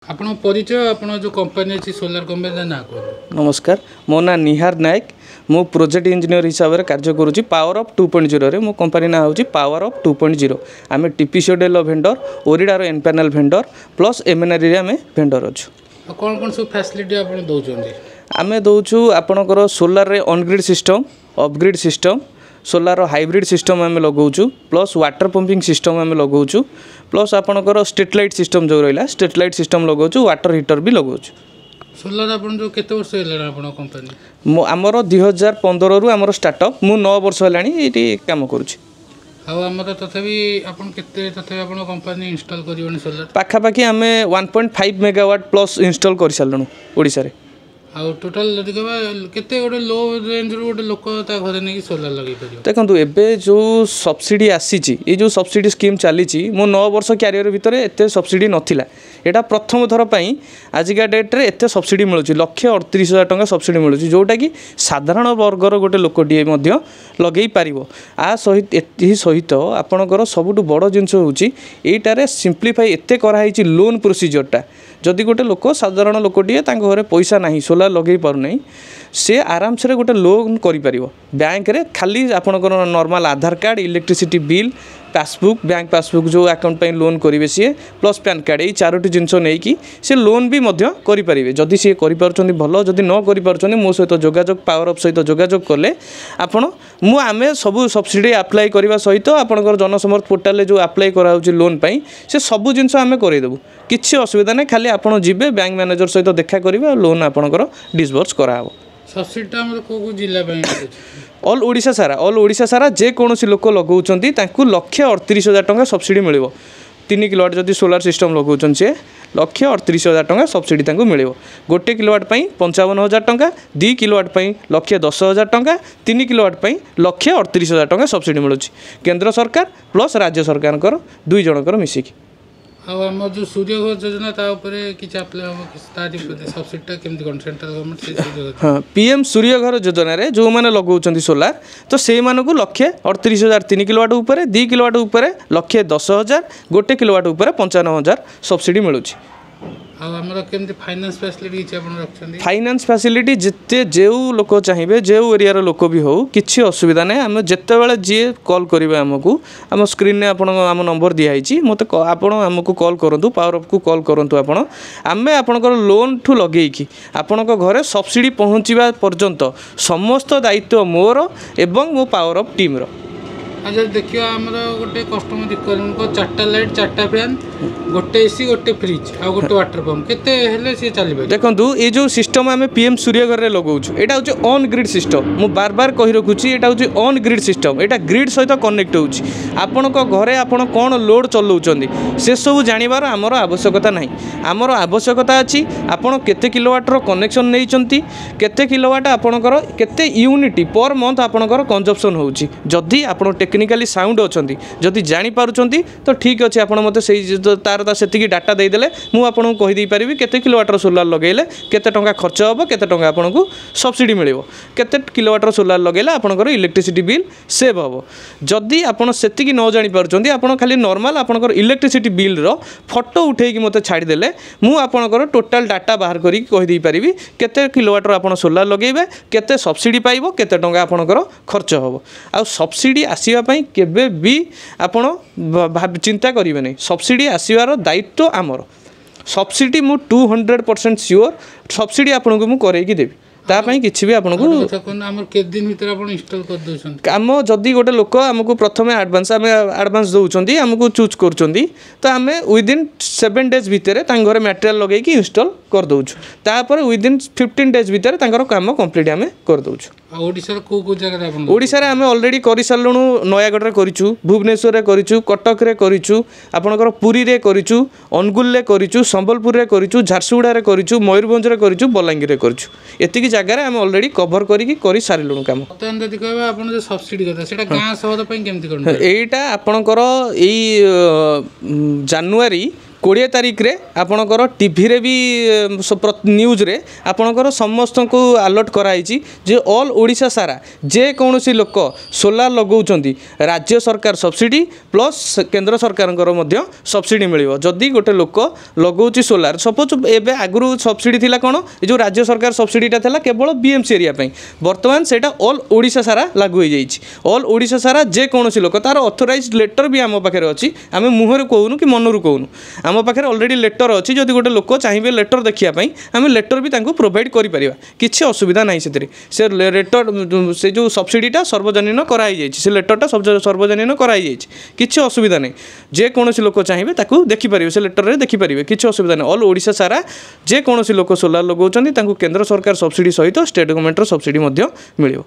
आपण परिचय आपण जो कंपनी अछि सोलार कंपनी ना को नमस्कार मो ना निहार नायक मो प्रोजेक्ट इंजीनियर हिसाब से कार्य करुँची पावर अफ 2.0 रे मो कंपनी ना होची पावर अफ 2.0 आम टीपीसीओडेल भेंडर ओरिडार एन पैनल भेंडर प्लस एमएनआर आम भेंडर अच्छु कौन कौन सब फैसिलिटी आपण दउचंदी आम दौचु आपणकर सोलार रे on grid system off grid system solar hybrid system आम लगाऊँ प्लस वाटर पंपिंग सिस्टम आम लगाऊँ प्लस आपणकर स्ट्रीट लाइट सिस्टम जो रहा स्ट्रीट लाइट सिस्टम लगाऊँ वाटर हीटर भी लगाऊँ सोलार आपण जो केते वर्ष हेला आपण कंपनी आमर 2015 रु आमर स्टार्टअप मु 9 वर्ष हेलानी एटी काम करूची आमर तथापि आपण केते तथापि आपण कंपनी इंस्टॉल करिवनी सोलार पाखा पाखी आमे 1.5 मेगावाट प्लस इंस्टॉल कर सारलनु ओडिसा रे आउ टोटल जदि केते गोटे लो रेंज रो गोटे लोक ता घरे नै सोलार लगे परियो देखंतु एबे जो सब्सिडी आसीची ए जो सब्सिडी स्कीम चलीची मो 9 वर्ष कैरियर भितर एते सब्सिडी नथिला एटा प्रथम थर पई आजिका डेट रे एते सब्सिडी मिलुची 1,38,000 टका सब्सिडी मिलुची जोटा कि साधारण वर्गर गोटे लोकटिए मध्य लगेई पारिबो आ सहित एही सहित आपणकर सबुटु बड़ जिंस होची एटारे सिंप्लीफाई एते करा हिची लोन प्रोसीजरटा जदि गोटे लोक साधारण लोकटिए तांको घरे पैसा नाही सोलार लगे पार नहीं से आराम से गोटे लोन करि परिबो बैंक रे खाली आपणकर normal Aadhaar card electricity bill passbook bank passbook जो अकाउंट पे लोन करेंगे सी प्लस पैन कार्ड ये चारोटी जिनस नहीं कि से लोन भी करेंगे जदि सी कर भल जदि न कर मो सहित जोगाजोग पावर अफ सहित जोगाजोग कले आपण आमे सब सब्सिडी अप्लाई करने सहित आपंकर जनसमर्थ पोर्टाल जो अप्लाई कराऊँ लोन पाई से सब जिनस आम करदेबू किसी असुविधा नहीं खाली आपड़ जी बैंक मैनेजर सहित देखा करेंगे लोन आपंकर डिस्बर्स कराव सब्सिडी को जिला ऑल ओडिशा सारा जेकोसी लोक लगाऊँ 1,38,000 टका सब्सिडी मिल 3 किलोवाट जदि सोलार सिस्टम लगाऊँ सी 1,38,000 टका सब्सिडी मिल 1 किलोवाट 55,000 टका 2 किलोवाट 1,10,000 टका 3 किलोवाट 1,38,000 टका सब्सिडी मिलूँ केंद्र सरकार प्लस राज्य सरकार दुई जनकर मिसिकी आम जो सूर्यघर योजना किसी अप्लाई हम सब्सिडी केमती कौन सेंट्रल गवर्नमेंट हाँ पीएम सूर्यघर योजना रे जो मैंने लगाऊँ सोलार तो से 1,38,000 3 किलोवाट उपर 2 किलोवाट उपर 1,10,000 1 किलोवाट उपर 55,000 सब्सिडी मिलूँ फाइनान्स फैसिलिटी जिते जो लोक चाहिए जो एरिया लोक भी हो किसी असुविधा नहीं आम जिते बड़े जी कॉल करेंगे आमको आम स्क्रीन में आम नंबर दिखाई मत आमको कॉल करूँ पावर अफ को कॉल करूँ आम आपंकर लोन ठू लगे आपण घरे सब्सिडी पहुँचा पर्यंत समस्त दायित्व मोर एवं मो पावर अफ टीम रो अच्छा देखिए आमर गोटे कस्टमर रिक्वायरमेंट 4टा लाइट 4टा फैन गोटे एसी गोटे फ्रिज आ गोटे वाटर पंप केते हेले से चलिबे देखंतु ए जो सिस्टम आमे पीएम सूर्यघर रे लगाउछु एटा होची ऑन ग्रिड सिस्टम मु बार बार कहि रखुची एटा होची on grid system Etah grid सहित कनेक्ट होची आपण को घरे आपण कोन लोड चलाउचंदी से सब जानिबार हमर आवश्यकता नाही हमर आवश्यकता अछि आपण केते किलोवाट रो कनेक्शन नेइचंती केते किलोवाट आपणकर केते यूनिट पर मंथ आपणकर कंजप्शन होची जदी आपण टेक्निकली साउंड अच्छी जदि जानीपार्टी तो ठीक अच्छे आप मत से तार से डाटा देदेले मुझे कहीदे पारि केते किलोवाटर सोलार लगेले केते टंका खर्च हम केते टंका आपको सब्सिडी मिल केते किलोवाटर सोलार लगेले आपंकर इलेक्ट्रिसिटी बिल सेव हम जदि आपड़ से न जानीपार्टी आप खाली नॉर्मल आपंकर इलेक्ट्रिसिटी बिल रो फोटो उठेकी मत छाड़देले मुझे टोटाल डाटा बाहर करी कहीदे पारि केते किलोवाटर आप सोलार लगेबे केते सब्सिडी पाइबो केते टंका आपंकर खर्च हम आ सब्सिडी आसीबा केबे भी आपण चिंता करेंगे नहीं सब्सिडी आसवार दायित्व आमर सब्सिडी मु 200% श्योर सब्सिडी आपन को मु करेकी देबी तापाई किछि भी आपन को के दिन भीतर आपण इंस्टॉल कर दोछन काम जदी गोटे लोक हमको प्रथमे एडवांस दउचंदी हमको चूज करचंदी तो आमे विदिन 7 डेज भीतर तांग घर मटेरियल लगेई कि इंस्टॉल कर दउछु तापर विदिन 15 डेज भीतर तांगर काम कंप्लीट आमे कर दउछु ओडिसा को जगह आपण ओडिसा रे आमे ऑलरेडी करि सारलुनु नयागढ़ रे करिचु भुवनेश्वर रे करिचु कटक रे करिचु आपनकर पुरी रे करिचु अनुगुल रे करिचु संबलपुर रे करिचु झारसुगुडा रे करिचु मयूरभंज रे करिचु बलांगीर रे करिचु एतिकी जगह आम ऑलरेडी कवर करी सारू कम सब्सिडी गाँ सहर केमती एटा आपणकर यही जानुआरी 20 तारिख रे आपणकर टीवी रे भी न्यूज रे आपणकर समस्त को अलर्ट कराई जे ऑल ओडिशा सारा जे कौन सी लोक सोलार लगौଛନ୍ତି राज्य सरकार सब्सिडी प्लस केंद्र सरकार सब्सिडी मिलिबो जदि गोटे लोक लगौछि सोलार सपोज एबे आगुरु सब्सिडी थिला कोन ए जो राज्य सरकार सब्सिडीटा थिला केवल बीएमसी एरिया पई वर्तमान सेटा ऑल ओडिशा सारा लागू हो जाइछि ऑल ओडिशा सारा जे कौन सी लोक तार ऑथराइज्ड लेटर भी आम पाखे अच्छी आम मुहर कहूनु कि मनरू कहूनु आम पाखे ऑलरेडी लेटर अच्छी जदि गोटे लोक चाहिए लेटर देखापी आम लेटर भी प्रोवाइड कर किसी असुविधा ना से लेटर से जो सब्सिडीटा सार्वजनीन कराई से लेटरटा सार्वजनीन कराई किसी असुविधा नहीं जेकोसी लोक चाहिए देखिपारे से लेटर में देखिपारे किसी असुविधा नहीं ऑल ओडिशा सारा जेकोसी लोक सोलार लगाउछन्ति केंद्र सरकार सब्सिडी सहित स्टेट गवर्नमेंट सब्सिडी मिलियो।